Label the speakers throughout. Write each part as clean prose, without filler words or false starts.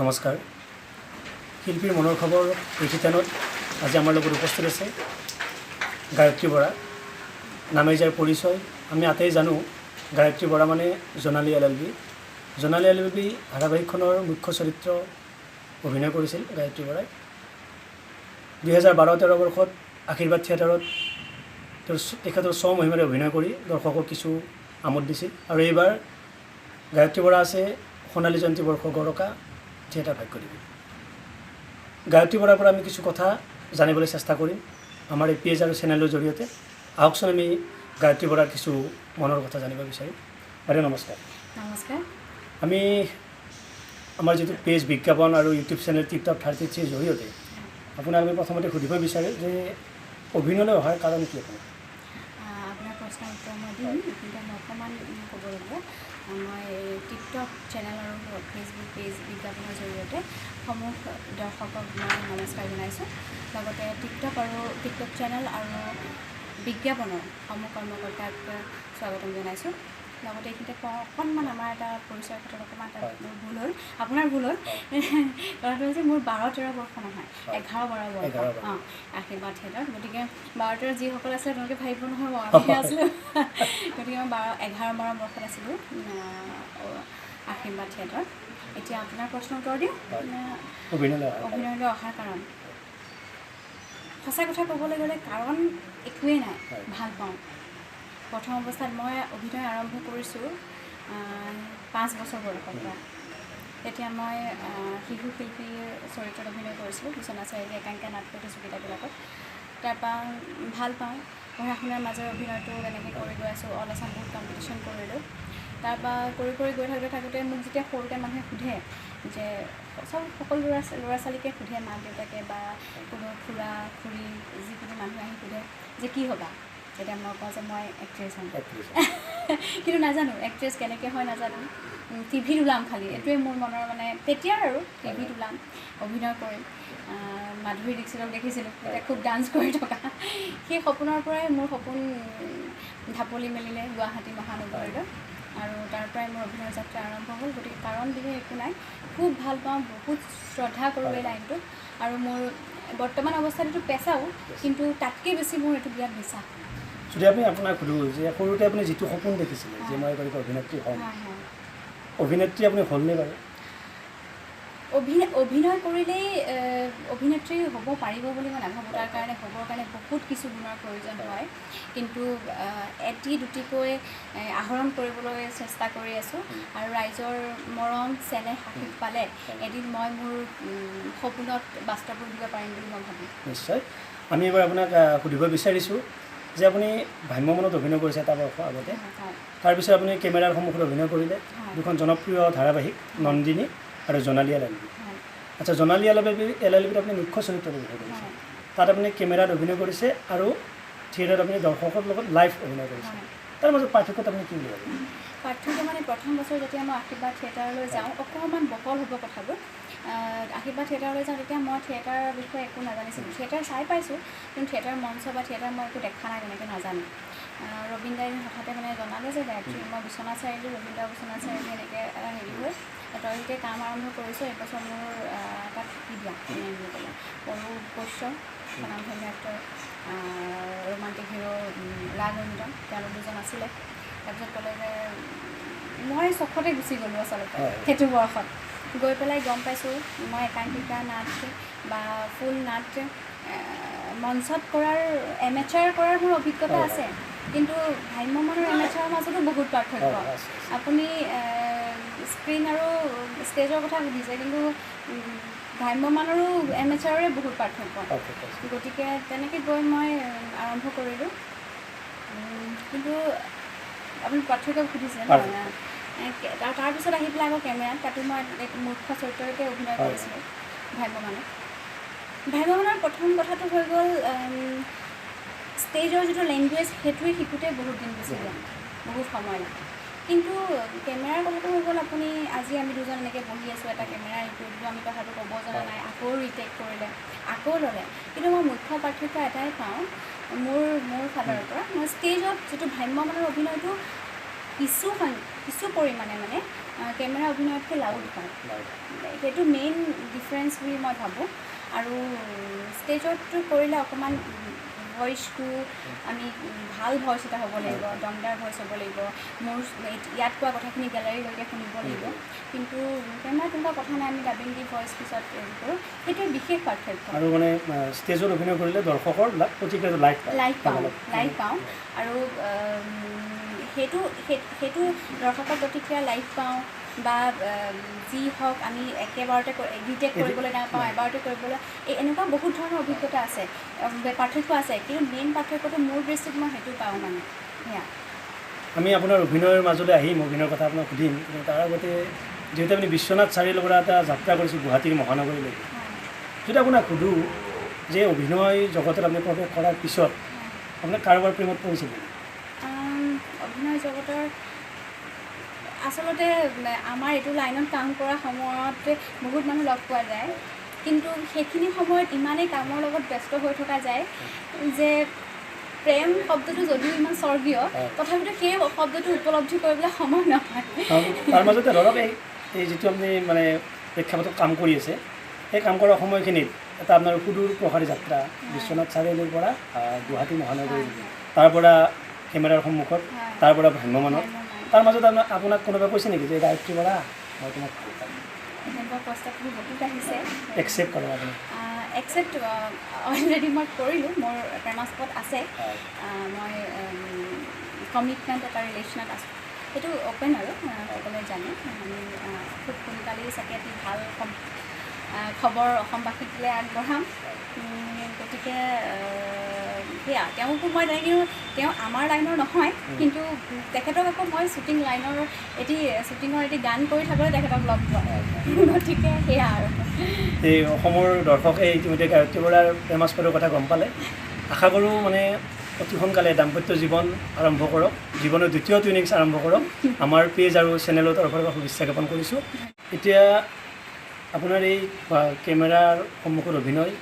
Speaker 1: নমস্কাৰ শিল্পীৰ মনৰ খবৰ এই ঠিকানত আজি আমাৰ লগত উপস্থিত আছে গায়ত্ৰী বৰা নামে যাৰ পৰিচয় আমি আটাই জানো গায়ত্ৰী বৰা মানে জোনালী LLB জোনালী LLB ধাৰাবাহিকখনৰ মুখ্য চৰিত্ৰ অভিনয় কৰিছিল গায়ত্ৰী বৰাই 2012-13 বৰ্ষত আশীৰ্বাদ থিয়েটাৰত তেখেতৰ স্বমহিমাৰে অভিনয় কৰি দৰ্শকক কিছু আমোদ দিছিল আৰু এইবাৰ গায়ত্ৰী বৰা আছে সোণালী জয়ন্তী বৰ্ষ গৰকা থিয়েটাৰ ভাগ্যদেৱী গায়ত্ৰী বৰাৰ পৰা আমি কিছু কথা জানিবলৈ চেষ্টা কৰিম আমাৰ এই পেজ আৰু চেনেলৰ জৰিয়তে আহকচোন আমি গায়ত্ৰী বৰাৰ কিছু মনৰ কথা জানিব বিচাৰিম বাইদেউ নমস্কাৰ
Speaker 2: নমস্কাৰ
Speaker 1: আমি আমাৰ যিটো পেজ বিজ্ঞাপন আৰু ইউটিউব চেনেল টিপটপ 33 জৰিয়তে আপোনাক আমি প্ৰথমতে সুধিব বিচাৰোঁ যে অভিনয়লৈ অহাৰ কাৰণ কি
Speaker 2: আপোনাৰ প্ৰশ্নৰ উত্তৰ মই দিম কিন্তু মই অকণমান ক'ব লাগিব মই টিকটক চেনেল আৰু ফেচবুক পেজ বিজ্ঞাপনৰ জৰিয়তে সমূহ দৰ্শকক মই নমস্কাৰ জনাইছোঁ লগতে টিকটক চেনেল আৰু বিজ্ঞাপনৰ সমূহ কৰ্মকৰ্তাক স্বাগতম জনাইছোঁ লগতে এইখিনিতে অকণমান আমাৰ এটা পৰিচয়ৰ ক্ষেত্ৰত অকণমান এটা ভুল হ'ল আপোনাৰ ভুল হ'ল কথাটো হৈছে মোৰ 12-13 বৰ্ষ নহয় 11-12 বৰ্ষ অঁ আশীৰ্বাদ থিয়েটাৰত গতিকে 12-13 যিসকল আছিলে তেওঁলোকে ভাবিব নহয় মই আমি আছিলোঁ গতিকে মই 11-12 বৰ্ষত আছিলোঁ আশীৰ্বাদ থিয়েটাৰত এতিয়া আপোনাৰ প্ৰশ্ন উত্তৰ দিওঁ অভিনয়লৈ অহাৰ কাৰণ সঁচা কথা ক'বলৈ গ'লে কাৰণ একোৱেই নাই ভাল পাওঁ প্ৰথম অৱস্থাত মই অভিনয় আৰম্ভ কৰিছোঁ 5 বছৰ বয়সৰ পৰা তেতিয়া মই শিশু শিল্পীৰ চৰিত্ৰত অভিনয় কৰিছিলোঁ বিচনা চাৰিআলি একাংকিকা নাট প্ৰতিযোগিতাবিলাকত তাৰপৰা ভাল পাওঁ পঢ়া শুনাৰ মাজৰ অভিনয়টো এনেকৈ কৰি গৈ আছোঁ অল আছাম বহুত কম্পিটিশ্যন কৰিলোঁ তাৰপৰা কৰি গৈ থাকোঁতে মোক যেতিয়া সৰুতে মানুহে সোধে যে সকলো ল'ৰা ছোৱালীকে সোধে মাক দেউতাকে বা কোনো খুৰা খুৰী যিকোনো মানুহে আহি সোধে যে কি হ'বা তেতিয়া মই কওঁ যে মই এক্ট্ৰেছ হ'ম কিন্তু নাজানো এক্ট্ৰেছ কেনেকৈ হয় নাজানো টিভিত ওলাম খালি এইটোৱে মোৰ মনৰ মানে তেতিয়াৰ আৰু টিভিত ওলাম অভিনয় কৰিম মাধুৰী দীক্ষিতক দেখিছিলোঁ তেতিয়া খুব ডান্স কৰি থকা সেই সপোনৰ পৰাই মোৰ সপোন ঢাপলি মেলিলে গুৱাহাটী মহানগৰীলৈ আৰু তাৰ পৰাই মোৰ অভিনয় যাত্ৰা আৰম্ভ হ'ল গতিকে কাৰণ বিশেষ একো নাই খুব ভাল পাওঁ বহুত শ্ৰদ্ধা কৰোঁ এই লাইনটোত আৰু মোৰ বৰ্তমান অৱস্থাত এইটো পেচাও কিন্তু তাতকৈ বেছি মোৰ এইটো বিৰাট বিশ্বাস
Speaker 1: যদি আমি আপোনাক সুধোঁ যে সৰুতে আপুনি যিটো সপোন দেখিছিলে যে মই এগৰাকী অভিনেত্ৰী হ'ম অভিনেত্ৰী আপুনি হ'লনে বাৰু
Speaker 2: অভিনয় কৰিলেই অভিনেত্ৰী হ'ব পাৰিব বুলি মই নাভাবোঁ তাৰ কাৰণে হ'বৰ কাৰণে বহুত কিছু গুণৰ প্ৰয়োজন হয় কিন্তু এটি দুটিকৈ আহৰণ কৰিবলৈ চেষ্টা কৰি আছোঁ আৰু ৰাইজৰ মৰম চেনেহ আশীষ পালে এদিন মই মোৰ সপোনত বাস্তৱ ৰূপ দিব পাৰিম বুলি মই ভাবোঁ
Speaker 1: নিশ্চয় আমি এবাৰ আপোনাক সুধিব বিচাৰিছোঁ যে আপুনি ভ্ৰাম্যমানত অভিনয় কৰিছে এটা বৰ্ষ আগতে তাৰপিছত আপুনি কেমেৰাৰ সন্মুখত অভিনয় কৰিলে দুখন জনপ্ৰিয় ধাৰাবাহিক নন্দিনী আৰু জোনালী LLB আচ্ছা জোনালী LLBত আপুনি মুখ্য চৰিত্ৰত অভিনয় কৰিছে তাত আপুনি কেমেৰাত অভিনয় কৰিছে আৰু থিয়েটাৰত আপুনি দৰ্শকৰ লগত লাইভ অভিনয় কৰিছে তাৰ মাজত পাৰ্থক্যত আপুনি কি বুলি ভাবে
Speaker 2: পাৰ্থক্য মানে প্ৰথম বছৰ যেতিয়া মই আশীৰ্বাদ থিয়েটাৰলৈ যাওঁ অকণমান বকল হ'ব কথাবোৰ আশীৰ্বাদ থিয়েটাৰলৈ যাওঁ তেতিয়া মই থিয়েটাৰৰ বিষয়ে একো নাজানিছিলোঁ থিয়েটাৰ চাই পাইছোঁ কিন্তু থিয়েটাৰ মঞ্চ বা থিয়েটাৰ মই একো দেখা নাই তেনেকৈ নাজানো ৰবীন দাই হঠাতে মানে জনালে যে গায়ত্ৰী মই বিচনা চাৰিআলি ৰবীন দা বিচনা চাৰিআলি এনেকৈ হেৰি হৈ তই এতিয়া কাম আৰম্ভ কৰিছোঁ এইবছৰ মোৰ তাত শিকি দিয়া এনে বুলি ক'লে পৰু বৈশ্য স্বনামধন্য এক্টৰ ৰোমাণ্টিক হিৰ' ৰাগ ৰঞ্জন তেওঁলোক দুজন আছিলে তাৰপিছত ক'লে যে মই চখতে গুচি গ'লোঁ আচলতে সেইটো বয়সত গৈ পেলাই গম পাইছোঁ মই একাংকিকা নাট বা ফুল নাট মঞ্চত কৰাৰ এমেচাৰ কৰাৰ মোৰ অভিজ্ঞতা আছে কিন্তু ভ্ৰাম্যমানৰ এমেচাৰৰ মাজতো বহুত পাৰ্থক্য আপুনি স্ক্ৰীণ আৰু ষ্টেজৰ কথা সুধিছে কিন্তু ভ্ৰাম্যমানৰো এমেচাৰৰে বহুত পাৰ্থক্য গতিকে তেনেকৈ গৈ মই আৰম্ভ কৰিলোঁ কিন্তু আপুনি পাৰ্থক্য সুধিছে নহয় তাৰপিছত আহি পেলাই আকৌ কেমেৰাত তাতো মই এক মুখ্য চৰিত্ৰতে অভিনয় কৰিছিলোঁ ভ্ৰাম্যমানৰ প্ৰথম কথাটো হৈ গ'ল ষ্টেজৰ যিটো লেংগুৱেজ সেইটোৱে শিকোঁতে বহুত দিন গুচি যায় বহুত সময় লাগে কিন্তু কেমেৰাৰ কথাটো হৈ গ'ল আপুনি আজি আমি দুজন এনেকৈ বহি আছোঁ এটা কেমেৰা ইটো আমি কথাটো ক'ব জনা নাই আকৌ ৰিটেক কৰিলে আকৌ ল'লে কিন্তু মই মুখ্য পাৰ্থক্য এটাই পাওঁ মোৰ ফালৰ পৰা মই ষ্টেজত যিটো ভ্ৰাম্যমানৰ অভিনয়টো কিছু পৰিমাণে মানে কেমেৰা অভিনয়তকৈ লাউড হয় সেইটো মেইন ডিফাৰেঞ্চ বুলি মই ভাবোঁ আৰু ষ্টেজতটো কৰিলে অকণমান ভইচটো আমি ভাল ভইচ এটা হ'ব লাগিব দমদাৰ ভইচ হ'ব লাগিব মোৰ ইয়াত কোৱা কথাখিনি গেলাৰীলৈকে শুনিব লাগিব কিন্তু কেমেৰা তেনেকুৱা কথা নাই আমি ডাবিং দি ভইচ পিছত হেৰি কৰোঁ সেইটোৱে বিশেষ পাৰ্থক্য
Speaker 1: আৰু মানে ষ্টেজত অভিনয় কৰিলে দৰ্শকৰ প্ৰতিক্ৰিয়াটো
Speaker 2: লাইভ পাওঁ আৰু সেইটো দৰ্শকৰ প্ৰতিক্ৰিয়া লাইভ পাওঁ বা যি হওক আমি একেবাৰতে ৰিটেক কৰিবলৈ নাপাওঁ এবাৰতে কৰিবলৈ এনেকুৱা বহুত ধৰণৰ অভিজ্ঞতা আছে পাৰ্থক্য আছে কিন্তু মেইন পাৰ্থক্যটো মোৰ দৃষ্টিত মই সেইটো পাওঁ মানে সেয়া
Speaker 1: আমি আপোনাৰ অভিনয়ৰ মাজলৈ আহিম অভিনয়ৰ কথা আপোনাক সুধিম কিন্তু তাৰ আগতে যিহেতু আপুনি বিশ্বনাথ চাৰিআলিৰ পৰা এটা যাত্ৰা কৰিছোঁ গুৱাহাটীৰ মহানগৰীলৈকে যদি আপোনাক সুধোঁ যে অভিনয় জগতত আপুনি প্ৰৱেশ কৰাৰ পিছত আপোনাৰ কাৰোবাৰ প্ৰেমত পৰিছিল
Speaker 2: অভিনয় জগতৰ আচলতে আমাৰ এইটো লাইনত কাম কৰা সময়ত বহুত মানুহ লগ পোৱা যায় কিন্তু সেইখিনি সময়ত ইমানেই কামৰ লগত ব্যস্ত হৈ থকা যায় যে প্ৰেম শব্দটো যদিও ইমান স্বৰ্গীয় তথাপিতো সেই শব্দটো উপলব্ধি কৰিবলৈ সময় নহয়
Speaker 1: তাৰ মাজতে ধৰক এই যিটো আপুনি মানে প্ৰেক্ষাপটত কাম কৰি আছে সেই কাম কৰা সময়খিনিত এটা আপোনাৰ সুদূৰ প্ৰসাৰী যাত্ৰা বিশ্বনাথ চাৰিআলিৰ পৰা গুৱাহাটী মহানগৰীলৈকে তাৰ পৰা কেমেৰাৰ সন্মুখত তাৰ পৰা ভ্ৰাম্যমানত তাৰ মাজত আপোনাক কোনোবাই কৈছে নেকি যে গায়ত্ৰী বৰা মই তোমাক ভাল পাম
Speaker 2: তেনেকুৱা প্ৰস্তাৱবোৰ বহুত আহিছে
Speaker 1: একচেপ্ট কৰে আপুনি
Speaker 2: একচেপ্ট অলৰেডি মই কৰিলোঁ মোৰ প্ৰেমাস্পদ আছে মই কমিটমেণ্ট এটা ৰিলেশ্যনত আছোঁ সেইটো অ'পেন আৰু সকলোৱে জানে আমি খুব সোনকালেই চাগে এটি ভাল খবৰ অসমবাসীকলৈ আগবঢ়াম গতিকে সেয়া তেওঁকো মই তেনেকৈ তেওঁ আমাৰ লাইনৰ নহয় কিন্তু তেখেতক আকৌ মই শ্বুটিঙৰ এটি গান কৰি থাকোঁতে তেখেতক লগ পোৱা গতিকে সেয়া আৰু
Speaker 1: এই অসমৰ দৰ্শকে ইতিমধ্যে গায়ত্ৰী বৰাৰ প্ৰেমাস্পদৰ কথা গম পালে আশা কৰোঁ মানে অতি সোনকালে দাম্পত্য জীৱন আৰম্ভ কৰক জীৱনৰ দ্বিতীয় ইনিংছ আৰম্ভ কৰক আমাৰ পেজ আৰু চেনেলৰ তৰফৰ পৰা শুভেচ্ছা জ্ঞাপন কৰিছোঁ এতিয়া আপোনাৰ এই কেমেৰাৰ সন্মুখত অভিনয়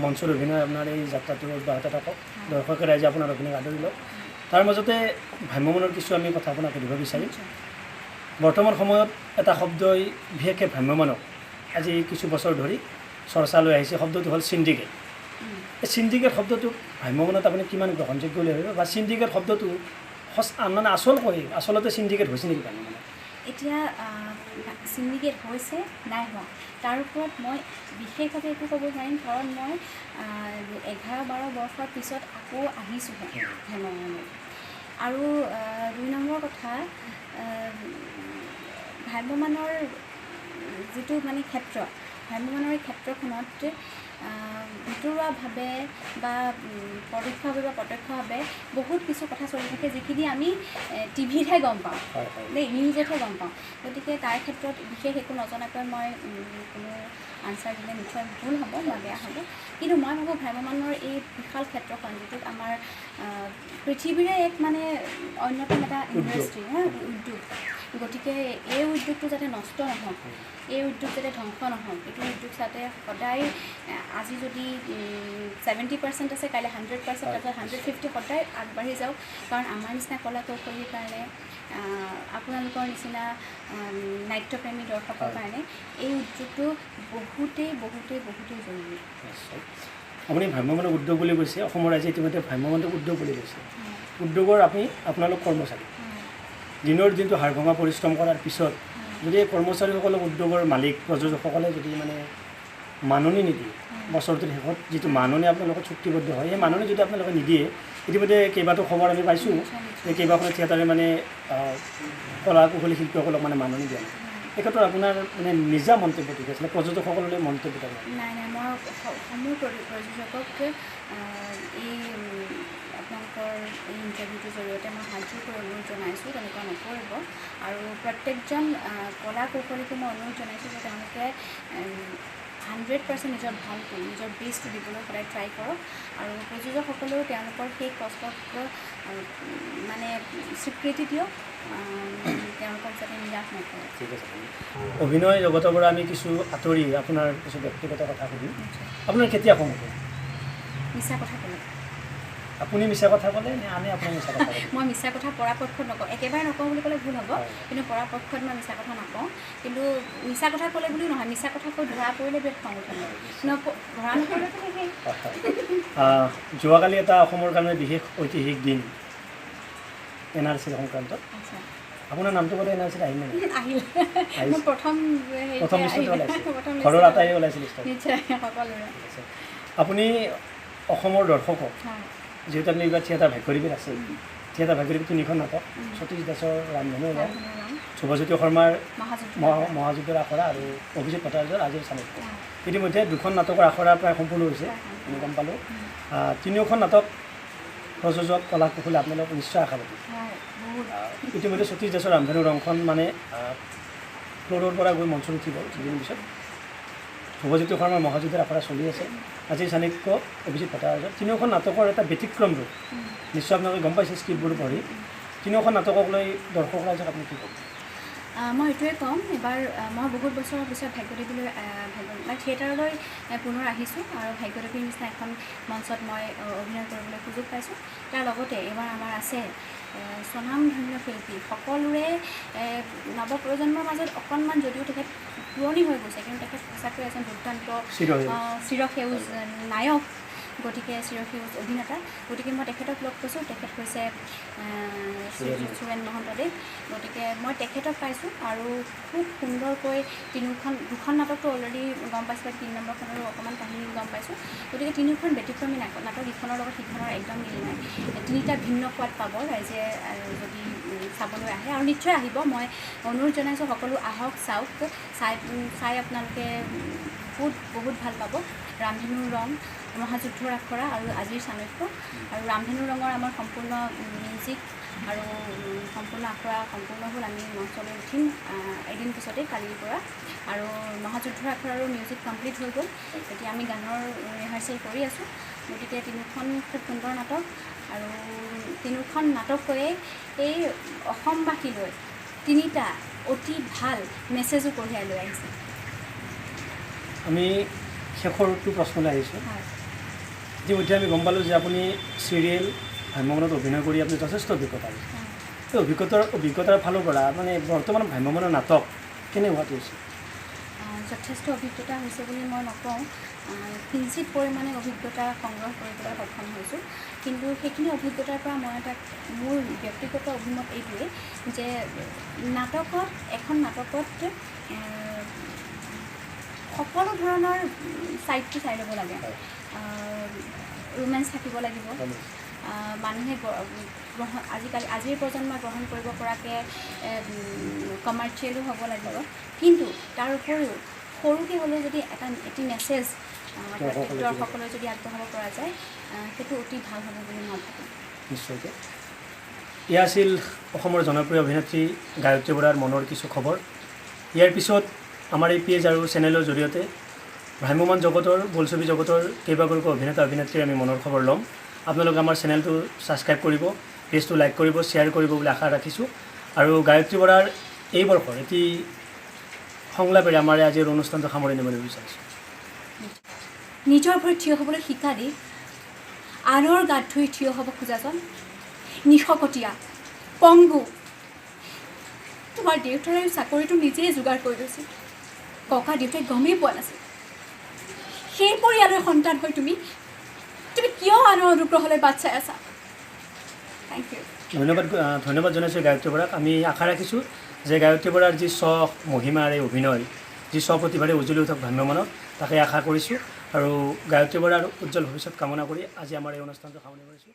Speaker 1: মঞ্চৰ অভিনয় আপোনাৰ এই যাত্ৰাটো অব্যাহত থাকক দৰ্শকে ৰাইজে আপোনাৰ অভিনয় আদৰি লওক তাৰ মাজতে ভ্ৰাম্যমানৰ কিছু আমি কথা আপোনাক সুধিব বিচাৰিম বৰ্তমান সময়ত এটা শব্দই বিশেষকৈ ভ্ৰাম্যমানক আজি কিছু বছৰ ধৰি চৰ্চালৈ আহিছে শব্দটো হ'ল চিণ্ডিকেট এই চিণ্ডিকেট শব্দটো ভ্ৰাম্যমানত আপুনি কিমান গ্ৰহণযোগ্য বুলি ভাবিব বা চিণ্ডিকেট শব্দটো মানে আচলতে চিণ্ডিকেট হৈছে নেকি ভ্ৰাম্যমানত
Speaker 2: এতিয়া চিণ্ডিকেট হৈছে নাই হোৱা তাৰ ওপৰত মই বিশেষভাৱে একো ক'ব নোৱাৰিম কাৰণ মই 11-12 বৰ্ষৰ পিছত আকৌ আহিছোঁহে ভ্ৰাম্যমানলৈ আৰু 2 নম্বৰ কথা ভ্ৰাম্যমানৰ যিটো মানে ক্ষেত্ৰ ভ্ৰাম্যমানৰ ক্ষেত্ৰখনত ভিতৰুৱাভাৱে বা পৰোক্ষভাৱে বা প্ৰত্যক্ষভাৱে বহুত কিছু কথা চলি থাকে যিখিনি আমি টিভিতহে গম পাওঁ নিউজতহে গম পাওঁ গতিকে তাৰ ক্ষেত্ৰত বিশেষ একো নজনাকৈ মই কোনো আনচাৰ দিলে নিশ্চয় ভুল হ'ব বা বেয়া হ'ব কিন্তু মই ভাবোঁ ভ্ৰাম্যমানৰ এই বিশাল ক্ষেত্ৰখন যিটোত আমাৰ পৃথিৱীৰে এক মানে অন্যতম এটা ইণ্ডাষ্ট্ৰী উদ্যোগ গতিকে এই উদ্যোগটো যাতে নষ্ট নহওক এই উদ্যোগ যাতে ধ্বংস নহওক এইটো উদ্যোগ যাতে সদায় আজি যদি 70% আছে কাইলৈ 100% তাৰপিছত 150 সদায় আগবাঢ়ি যাওক কাৰণ আমাৰ নিচিনা কলা কৌশলীৰ কাৰণে আপোনালোকৰ নিচিনা নাট্যপ্ৰেমী দৰ্শকৰ কাৰণে এই উদ্যোগটো বহুতেই জৰুৰী
Speaker 1: আপুনি ভ্ৰাম্যমানৰ উদ্যোগ বুলি কৈছে অসমৰ ৰাইজে ইতিমধ্যে ভ্ৰাম্যমানৰ উদ্যোগ বুলি কৈছে উদ্যোগৰ আপোনালোক কৰ্মচাৰী দিনৰ দিনটো হাড়ভঙা পৰিশ্ৰম কৰাৰ পিছত যদি এই কৰ্মচাৰীসকলক উদ্যোগৰ মালিক প্ৰযোজকসকলে যদি মানে মাননি নিদিয়ে বছৰটোৰ শেষত যিটো মাননি আপোনালোকৰ চুক্তিবদ্ধ হয় সেই মাননি যদি আপোনালোকে নিদিয়ে ইতিমধ্যে কেইবাটাও খবৰ আমি পাইছোঁ যে কেইবাখনো থিয়েটাৰে মানে কলা কৌশলী শিল্পীসকলক মানে মাননি দিয়া নাই এই ক্ষেত্ৰত আপোনাৰ মানে নিজা মন্তব্যটো কি আছিলে প্ৰযোজকসকললৈ মন্তব্যটো
Speaker 2: নাই মই সমূহ প্ৰযোজকক এই আপোনালোকৰ এই ইণ্টাৰভিউটোৰ জৰিয়তে মই হাতযোৰ কৰি অনুৰোধ জনাইছোঁ তেনেকুৱা নকৰিব আৰু প্ৰত্যেকজন কলা কৌশলীকো মই অনুৰোধ জনাইছোঁ যে তেওঁলোকে 100% নিজৰ ভালটো নিজৰ বেষ্টটো দিবলৈ সদায় ট্ৰাই কৰক আৰু প্ৰযোজকসকলেও তেওঁলোকৰ সেই কষ্টক মানে স্বীকৃতি দিয়ক তেওঁলোকক যাতে নিৰাশ নকৰে
Speaker 1: ঠিক আছে অভিনয় জগতৰ পৰা আমি কিছু আঁতৰি আপোনাৰ কিছু ব্যক্তিগত কথা সুধিম আপোনাৰ কেতিয়া খং উঠে
Speaker 2: মিছা কথা ক'লে
Speaker 1: আপুনি মিছা কথা ক'লে নে আনে আপোনাৰ মিছা কথা ক'লে?
Speaker 2: মই মিছা কথা পৰাপক্ষত নকওঁ, একেবাৰে নকওঁ বুলি ক'লে ভুল হ'ব, কিন্তু পৰাপক্ষত মই মিছা কথা নকওঁ। কিন্তু মিছা কথা ক'লে বুলিও নহয়, মিছা কথা কৈ ধৰা পৰিলে বিৰাট খং উঠে। ধৰা নপৰিলেতো সেই
Speaker 1: যোৱাকালি এটা অসমৰ কাৰণে বিশেষ ঐতিহাসিক দিন NRC সংক্ৰান্তত। আপোনাৰ নামটো ক'লে NRC আহিলে
Speaker 2: আহিলে মোৰ প্ৰথম
Speaker 1: লিষ্টত ওলাইছিল, ঘৰৰ আটাই ওলাইছিল লিষ্টত।
Speaker 2: নিশ্চয় সকলোৰে।
Speaker 1: আপুনি অসমৰ দৰ্শকক, যিহেতু আপুনি এইবাৰ থিয়েটাৰ ভাগ্যদেৱীত আছে, থিয়েটাৰ ভাগ্যদেৱী 3খন নাটক, সতীশ দাসৰ ৰামধেনু ৰং, শুভজ্যোতি শৰ্মাৰ মহাযুদ্ধৰ আখৰা আৰু অভিজিৎ ভট্টাচাৰ্যৰ আজিৰ চাণক্য। ইতিমধ্যে 2খন নাটকৰ আখৰা প্ৰায় সম্পূৰ্ণ হৈছে, আমি গম পালোঁ। 3খন নাটক প্ৰযোজক কলা কুশলী আপোনালোক নিশ্চয় আশাবাদী। ইতিমধ্যে সতীশ দাসৰ ৰামধেনু ৰংখন মানে ফ্ল'ৰৰ পৰা গৈ মঞ্চত উঠিব দুদিন পিছত। শুভজ্যোতি শৰ্মাৰ মহাযুদ্ধৰ আখৰা চলি আছে, আজিৰ চাণক্য, অভিজিৎ ভট্টাচাৰ্য। 3খন নাটকৰ এটা ব্যতিক্ৰম ৰূপ, নিশ্চয় আপোনালোকে গম পাইছে স্ক্ৰিপ্টবোৰ পঢ়ি। 3খন নাটকক লৈ দৰ্শক ৰাইজক আপুনি কি ক'ব?
Speaker 2: মই এইটোৱে ক'ম, এবাৰ মই বহুত বছৰৰ পিছত ভাগ্যদেৱীলৈ থিয়েটাৰলৈ পুনৰ আহিছোঁ আৰু ভাগ্যদেৱীৰ নিচিনা এখন মঞ্চত মই অভিনয় কৰিবলৈ সুযোগ পাইছোঁ। তাৰ লগতে এইবাৰ আমাৰ আছে স্বনামধন্য শিল্পী, সকলোৰে নৱপ্ৰজন্মৰ মাজত অকণমান যদিও তেখেত পুৰণি হৈ গৈছে, কিন্তু তেখেত সঁচাকৈ এজন দুৰ্দান্ত চিৰসেউজ নায়ক, গতিকে চিৰসেউজ অভিনেতা। গতিকে মই তেখেতক লগ পাইছোঁ, তেখেত হৈছে সুৰেন মহন্তদেৱ। গতিকে মই তেখেতক পাইছোঁ আৰু খুব সুন্দৰকৈ 2খন নাটকটো অলৰেডি গম পাইছোঁ, 3 নম্বৰখনৰো অকণমান কাহিনী গম পাইছোঁ। গতিকে 3খন ব্যতিক্ৰমী নাটক, ইখনৰ লগত সিখনৰ একদম মিল নাই। 3টা ভিন্ন সোৱাদ পাব ৰাইজে যদি চাবলৈ আহে, আৰু নিশ্চয় আহিব। মই অনুৰোধ জনাইছোঁ সকলো আহক, চাওক, চাই আপোনালোকে বহুত ভাল পাব। ৰামধেনুৰ ৰং, মহাযুদ্ধৰ আখৰা আৰু আজিৰ চাণক্য। আৰু ৰামধেনু ৰঙৰ আমাৰ সম্পূৰ্ণ মিউজিক আৰু সম্পূৰ্ণ আখৰা সম্পূৰ্ণ হ'ল। আমি মঞ্চলৈ উঠিম এদিন পিছতেই, কালিৰ পৰা। আৰু মহাযুদ্ধৰ আখৰাৰো মিউজিক কমপ্লিট হৈ গ'ল, এতিয়া আমি গানৰ ৰিহাৰ্চেল কৰি আছোঁ। গতিকে 3খন খুব সুন্দৰ নাটক, আৰু 3খন নাটকৰে এই অসমবাসীলৈ 3টা অতি ভাল মেছেজো কঢ়িয়াই লৈ আহিছে।
Speaker 1: আমি শেষৰটো প্ৰশ্নলৈ আহিছোঁ। ইতিমধ্যে আমি গম পালোঁ যে আপুনি চিৰিয়েল, ভ্ৰাম্যমানত অভিনয় কৰি আপুনি যথেষ্ট অভিজ্ঞতা আছে। এই অভিজ্ঞতাৰ ফালৰ পৰা মানে বৰ্তমান ভ্ৰাম্যমানৰ নাটক কেনে হোৱাটো হৈছে?
Speaker 2: যথেষ্ট অভিজ্ঞতা হৈছে বুলি মই নকওঁ, কিঞ্চিত পৰিমাণে অভিজ্ঞতা সংগ্ৰহ কৰিবলৈ সক্ষম হৈছোঁ। কিন্তু সেইখিনি অভিজ্ঞতাৰ পৰা মই মোৰ ব্যক্তিগত অভিমত এইটোৱেই যে এখন নাটকত সকলো ধৰণৰ চাইডটো চাই ল'ব লাগে। ৰোমেঞ্চ থাকিব লাগিব, মানুহে আজিৰ প্ৰজন্মই গ্ৰহণ কৰিব পৰাকৈ কমাৰ্চিয়েলো হ'ব লাগিব, কিন্তু তাৰ উপৰিও সৰুকৈ হ'লেও যদি এটি মেছেজ দৰ্শকলৈ যদি আগবঢ়াব পৰা যায়, সেইটো অতি ভাল হ'ব বুলি মই ভাবোঁ।
Speaker 1: নিশ্চয়কৈ। এয়া আছিল অসমৰ জনপ্ৰিয় অভিনেত্ৰী গায়ত্ৰী বৰাৰ মনৰ কিছু খবৰ। ইয়াৰ পিছত আমাৰ এই পেজ আৰু চেনেলৰ জৰিয়তে ভ্ৰাম্যমান জগতৰ, বোলছবি জগতৰ কেইবাগৰাকী অভিনেতা অভিনেত্ৰীৰ আমি মনৰ খবৰ ল'ম। আপোনালোকে আমাৰ চেনেলটো ছাবস্ক্ৰাইব কৰিব, পেজটো লাইক কৰিব, শ্বেয়াৰ কৰিব বুলি আশা ৰাখিছোঁ। আৰু গায়ত্ৰী বৰাৰ এই বৰ্ষৰ এটি সংলাপেৰে আমাৰ আজিৰ অনুষ্ঠানটো সামৰি নিবলৈ বিচাৰিছোঁ।
Speaker 2: নিজৰ ভৰিত থিয় হ'বলৈ শিকা দি আনৰ গাত ধুই থিয় হ'ব খোজাজন নিশকতীয়া, পংগু। তোমাৰ দেউতাৰে চাকৰিটো নিজেই যোগাৰ কৰি লৈছিল, ককা দেউতাই গমেই পোৱা নাছিল। সেই পৰিয়ালৰ সন্তান হৈ তুমি কিয় আনৰ অনুগ্ৰহলৈ বাট চাই আছা? Thank you.
Speaker 1: ধন্যবাদ জনাইছোঁ গায়ত্ৰী বৰাক। আমি আশা ৰাখিছোঁ যে গায়ত্ৰী বৰাৰ যি মহিমাৰে অভিনয়, যি প্ৰতিভাৰে উজ্জ্বলি উঠক ভ্ৰাম্যমানত, তাকে আশা কৰিছোঁ। আৰু গায়ত্ৰী বৰাৰ উজ্জ্বল ভৱিষ্যত কামনা কৰি আজি আমাৰ এই অনুষ্ঠানটো সামৰণি মাৰিছোঁ।